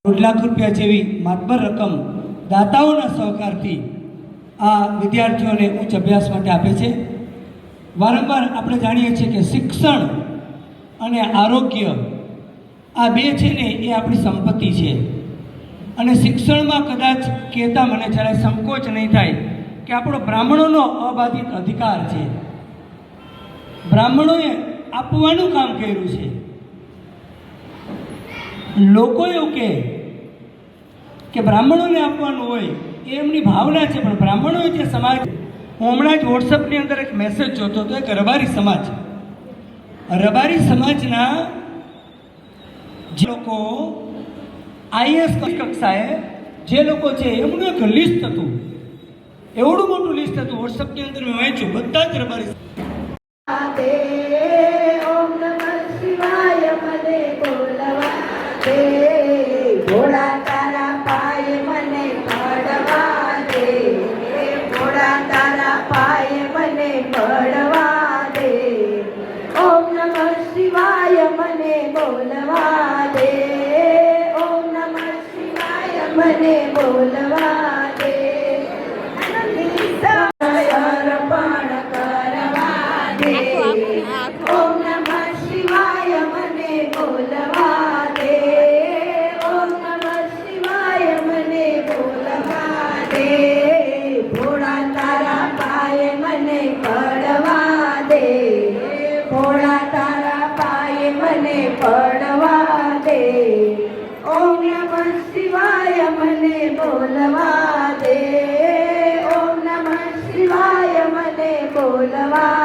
1.5 લાખ રૂપિયા જેવી માતબર રકમ દાતાઓના સહકારથી આ વિદ્યાર્થીઓને ઉચ્ચ અભ્યાસ માટે આપે છે। વારંવાર આપણે જાણીએ છીએ કે શિક્ષણ અને આરોગ્ય આ બે છે ને એ આપણી સંપત્તિ છે અને શિક્ષણમાં કદાચ કહેતા મને જ્યારે સંકોચ નહીં થાય કે આપણો બ્રાહ્મણોનો અબાધિત અધિકાર છે। બ્રાહ્મણોએ આપવાનું કામ કર્યું છે। લોકો એવું કે બ્રાહ્મણોને આપવાનું હોય એ એમની ભાવના છે, પણ બ્રાહ્મણોએ જે સમાજ, હું હમણાં જ વોટ્સઅપની અંદર એક મેસેજ જોતો હતો, એક રબારી સમાજના જે લોકો આઈએસ કક્ષાએ જે લોકો છે એમનું એક લિસ્ટ હતું, એવડું મોટું લિસ્ટ હતું, વોટ્સઅપની અંદર મેં વાંચ્યું, બધા જ રબારી ભોળા તારા પાયે મને પડવા દે, ભોળા તારા પાયે મને પડવા દે, ઓમ નમઃ શિવાય મને બોલવા દે, ઓમ નમઃ શિવાય મને બોલવા દે, અર્પણ કરવા દે, ઓમ નમઃ શિવાય મને બોલવા દે, ઓમ નમઃ શિવાય મને બોલવા દે, ભોળા તારા પાયે મને પડવા દે, ભોળા તારા પાયે મને પડવા દે, ઓમ નમઃ શિવાય મને બોલવા દે, ઓમ નમઃ શિવાય મને બોલવા